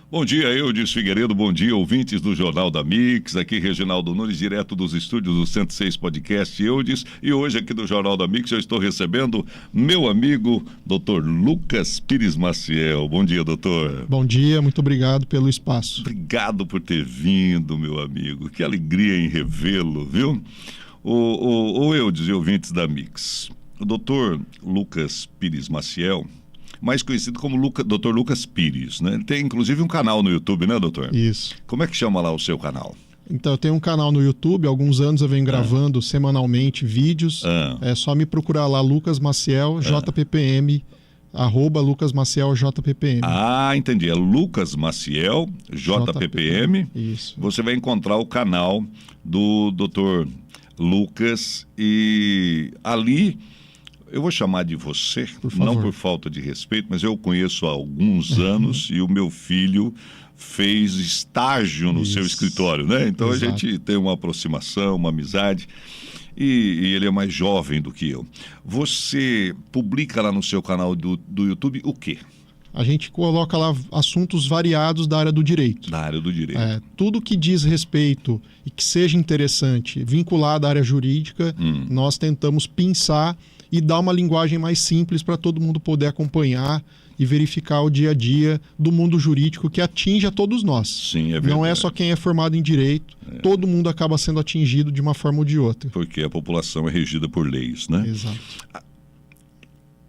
Bom dia, Eudes Figueiredo, bom dia, ouvintes do Jornal da Mix, aqui Reginaldo Nunes, direto dos estúdios do 106 Podcast Eudes, e hoje aqui do Jornal da Mix eu estou recebendo meu amigo, Dr. Lucas Pires Maciel. Bom dia, doutor. Bom dia, muito obrigado pelo espaço. Obrigado por ter vindo, meu amigo, que alegria em revê-lo, viu? O Eudes e ouvintes da Mix, o Dr. Lucas Pires Maciel, mais conhecido como Dr. Lucas Pires, né? Ele tem inclusive um canal no YouTube, né, doutor? Isso. Como é que chama lá o seu canal? Então, eu tenho um canal no YouTube, há alguns anos eu venho gravando semanalmente vídeos. É só me procurar lá, Lucas Maciel, JPPM, @Lucas Maciel, JPPM. Ah, entendi. É Lucas Maciel, JPPM. Isso. Você vai encontrar o canal do Dr. Lucas e ali... Eu vou chamar de você, não por falta de respeito, mas eu o conheço há alguns anos e o meu filho fez estágio no seu escritório, né? Então a gente tem uma aproximação, uma amizade e ele é mais jovem do que eu. Você publica lá no seu canal do YouTube o quê? A gente coloca lá assuntos variados da área do direito. Da área do direito. Tudo que diz respeito e que seja interessante, vinculado à área jurídica, nós tentamos pensar e dar uma linguagem mais simples para todo mundo poder acompanhar e verificar o dia a dia do mundo jurídico que atinge a todos nós. Sim, é verdade. Não é só quem é formado em direito, todo mundo acaba sendo atingido de uma forma ou de outra. Porque a população é regida por leis, né? Exato.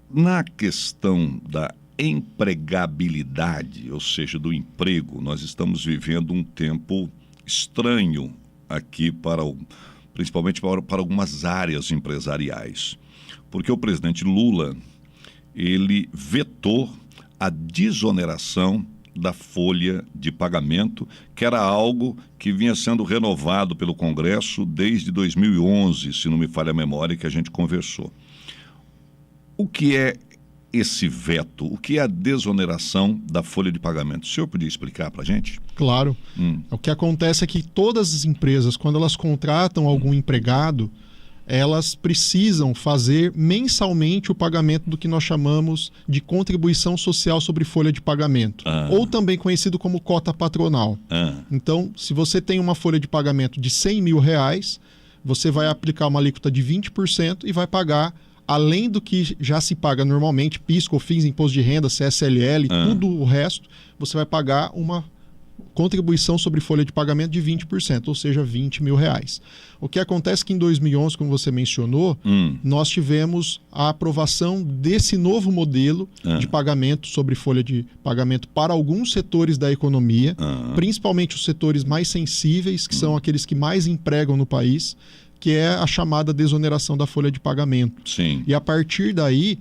Na questão da empregabilidade, ou seja, do emprego, nós estamos vivendo um tempo estranho aqui principalmente para algumas áreas empresariais. Porque o presidente Lula, ele vetou a desoneração da folha de pagamento, que era algo que vinha sendo renovado pelo Congresso desde 2011, se não me falha a memória, que a gente conversou. O que é esse veto? O que é a desoneração da folha de pagamento? O senhor podia explicar para a gente? Claro. O que acontece é que todas as empresas, quando elas contratam algum empregado, elas precisam fazer mensalmente o pagamento do que nós chamamos de contribuição social sobre folha de pagamento, ou também conhecido como cota patronal. Então, se você tem uma folha de pagamento de R$100 mil, você vai aplicar uma alíquota de 20% e vai pagar, além do que já se paga normalmente, PIS, COFINS, Imposto de Renda, CSLL, tudo o resto, você vai pagar uma contribuição sobre folha de pagamento de 20%, ou seja, R$20 mil. O que acontece é que em 2011, como você mencionou, nós tivemos a aprovação desse novo modelo de pagamento sobre folha de pagamento para alguns setores da economia, principalmente os setores mais sensíveis, que são aqueles que mais empregam no país, que é a chamada desoneração da folha de pagamento. Sim. E a partir daí,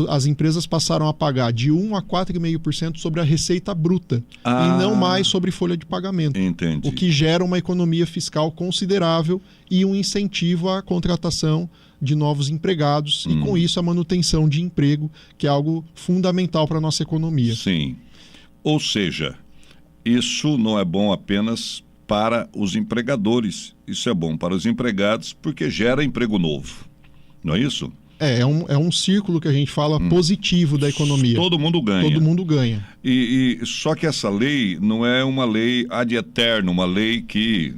as empresas passaram a pagar de 1% a 4,5% sobre a receita bruta e não mais sobre folha de pagamento. Entendi. O que gera uma economia fiscal considerável e um incentivo à contratação de novos empregados e, com isso, a manutenção de emprego, que é algo fundamental para a nossa economia. Sim. Ou seja, isso não é bom apenas para os empregadores, isso é bom para os empregados porque gera emprego novo, não é isso? É um círculo que a gente fala positivo da economia. Todo mundo ganha. Todo mundo ganha. E só que essa lei não é uma lei ad eterno, uma lei que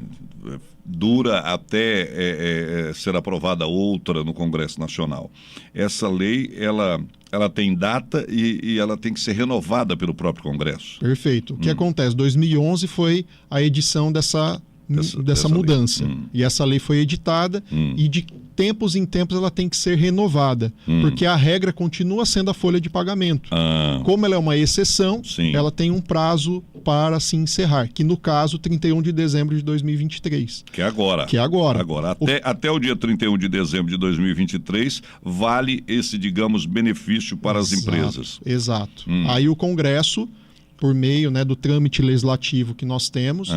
dura até ser aprovada outra no Congresso Nacional. Essa lei, ela tem data e ela tem que ser renovada pelo próprio Congresso. Perfeito. O que acontece? 2011 foi a edição dessa mudança. E essa lei foi editada e de tempos em tempos ela tem que ser renovada, porque a regra continua sendo a folha de pagamento. Como ela é uma exceção, ela tem um prazo para se encerrar, que no caso 31 de dezembro de 2023. Que é agora. Até o dia 31 de dezembro de 2023 vale esse, digamos, benefício para as empresas. Exato. Aí o Congresso, por meio do trâmite legislativo que nós temos,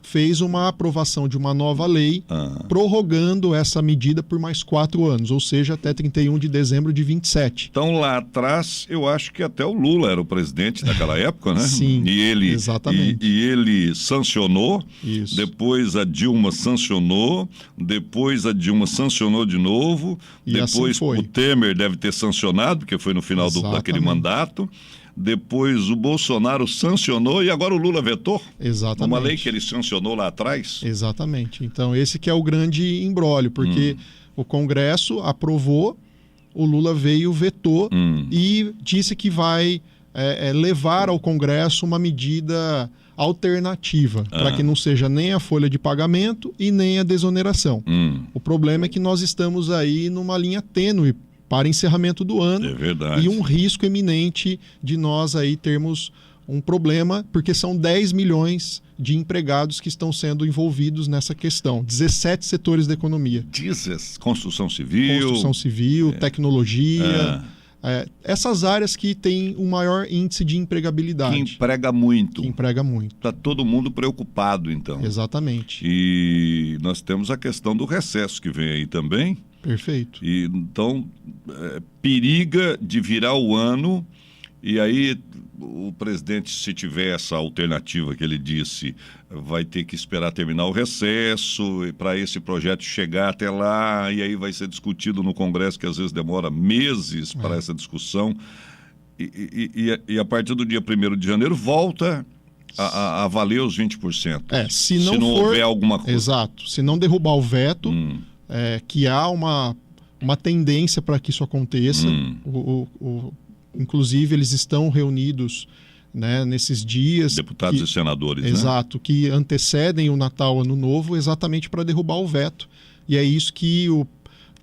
fez uma aprovação de uma nova lei prorrogando essa medida por mais 4 anos, ou seja, até 31 de dezembro de 27. Então, lá atrás, eu acho que até o Lula era o presidente naquela época, né? Sim, exatamente. E ele sancionou, isso. Depois a Dilma sancionou, depois a Dilma sancionou de novo, e depois assim foi. O Temer deve ter sancionado, porque foi no final daquele mandato. depois o Bolsonaro sancionou e agora o Lula vetou? Exatamente. Uma lei que ele sancionou lá atrás? Exatamente. Então esse que é o grande imbróglio, porque o Congresso aprovou, o Lula veio, vetou e disse que vai levar ao Congresso uma medida alternativa, para que não seja nem a folha de pagamento e nem a desoneração. O problema é que nós estamos aí numa linha tênue para encerramento do ano. É verdade. E um risco eminente de nós aí termos um problema, porque são 10 milhões de empregados que estão sendo envolvidos nessa questão. 17 setores da economia. Construção civil. Tecnologia. Essas áreas que têm o maior índice de empregabilidade. Que emprega muito. Que emprega muito. Está todo mundo preocupado, então. Exatamente. E nós temos a questão do recesso que vem aí também. Perfeito. E, então, periga de virar o ano e aí o presidente, se tiver essa alternativa que ele disse, vai ter que esperar terminar o recesso para esse projeto chegar até lá, e aí vai ser discutido no Congresso, que às vezes demora meses para essa discussão. E a partir do dia 1º de janeiro volta a valer os 20%. Se não houver alguma coisa. Exato. Se não derrubar o veto, que há uma tendência para que isso aconteça. Inclusive, eles estão reunidos, né, nesses dias... Deputados e senadores, exato, né? que antecedem o Natal, Ano Novo, exatamente para derrubar o veto. E é isso que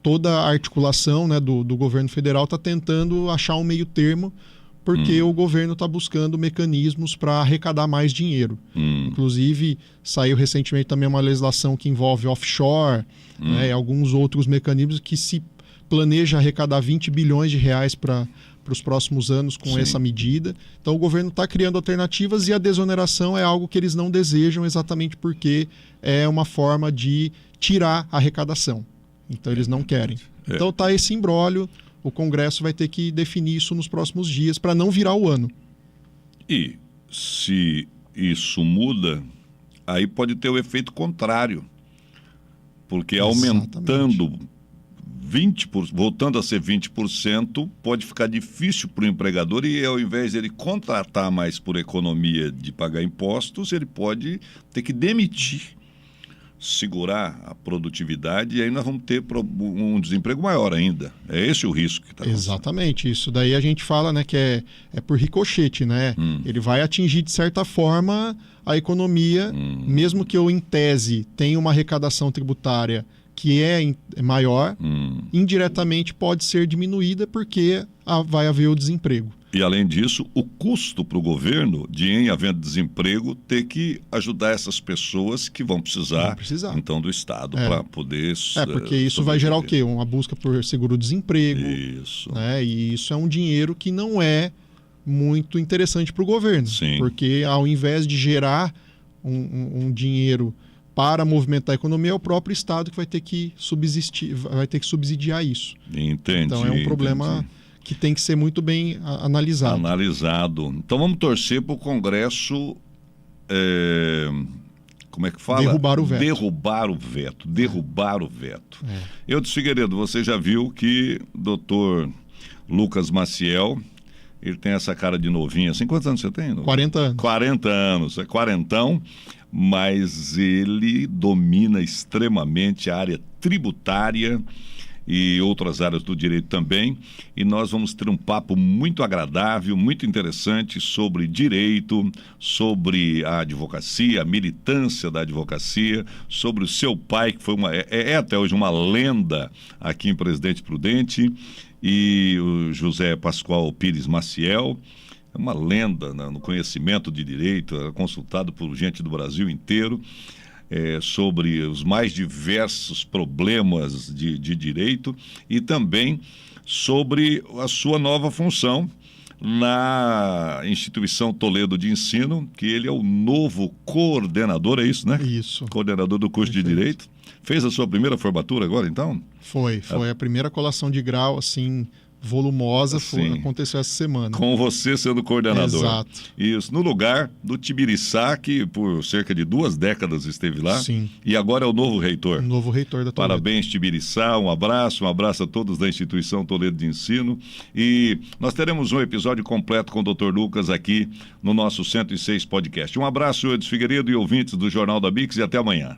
toda a articulação, né, do governo federal está tentando achar um meio termo, porque o governo está buscando mecanismos para arrecadar mais dinheiro. Inclusive, saiu recentemente também uma legislação que envolve offshore, né, e alguns outros mecanismos que se planeja arrecadar 20 bilhões de reais para os próximos anos com essa medida. Então o governo está criando alternativas e a desoneração é algo que eles não desejam, exatamente porque é uma forma de tirar a arrecadação. Então eles não querem. Então está esse imbróglio, o Congresso vai ter que definir isso nos próximos dias para não virar o ano. E se isso muda, aí pode ter o efeito contrário, porque aumentando 20%, voltando a ser 20%, pode ficar difícil para o empregador e, ao invés de ele contratar mais por economia de pagar impostos, ele pode ter que demitir, segurar a produtividade, e aí nós vamos ter um desemprego maior ainda. É esse o risco que está acontecendo. Exatamente. Isso daí a gente fala, né, que é por ricochete, né? Ele vai atingir, de certa forma, a economia, mesmo que eu, em tese, tenha uma arrecadação tributária que é maior, indiretamente pode ser diminuída porque vai haver o desemprego. E, além disso, o custo para o governo de, em havendo desemprego, ter que ajudar essas pessoas que vão precisar. Então, do Estado para poder... porque isso vai gerar o quê? Uma busca por seguro-desemprego. Isso. Né? E isso é um dinheiro que não é muito interessante para o governo. Sim. Porque, ao invés de gerar um dinheiro para movimentar a economia, é o próprio Estado que vai ter que subsidiar isso. Entendi. Então é um problema que tem que ser muito bem analisado. Então vamos torcer para o Congresso, como é que fala? Derrubar o veto. Derrubar o veto. Eudes Figueiredo, você já viu que o doutor Lucas Maciel, ele tem essa cara de novinho, assim, quantos anos você tem? 40 anos. 40 anos, quarentão, mas ele domina extremamente a área tributária e outras áreas do direito também, e nós vamos ter um papo muito agradável, muito interessante sobre direito, sobre a advocacia, a militância da advocacia, sobre o seu pai, que foi até hoje uma lenda aqui em Presidente Prudente, e o José Pascoal Pires Maciel, uma lenda no conhecimento de direito, era consultado por gente do Brasil inteiro, sobre os mais diversos problemas de direito e também sobre a sua nova função na instituição Toledo de Ensino, que ele é o novo coordenador, é isso, né? Isso. Coordenador do curso de Direito. Fez a sua primeira formatura agora, então? Foi a primeira colação de grau, assim, volumosa Sim. aconteceu essa semana. Com você sendo coordenador. Exato. Isso, no lugar do Tibiriçá, que por cerca de 2 décadas esteve lá. Sim. E agora é o novo reitor. O novo reitor da Toledo. Parabéns, Tibiriçá, um abraço a todos da instituição Toledo de Ensino. E nós teremos um episódio completo com o Dr. Lucas aqui no nosso 106 podcast. Um abraço, Edson Figueiredo e ouvintes do Jornal da Mix, e até amanhã.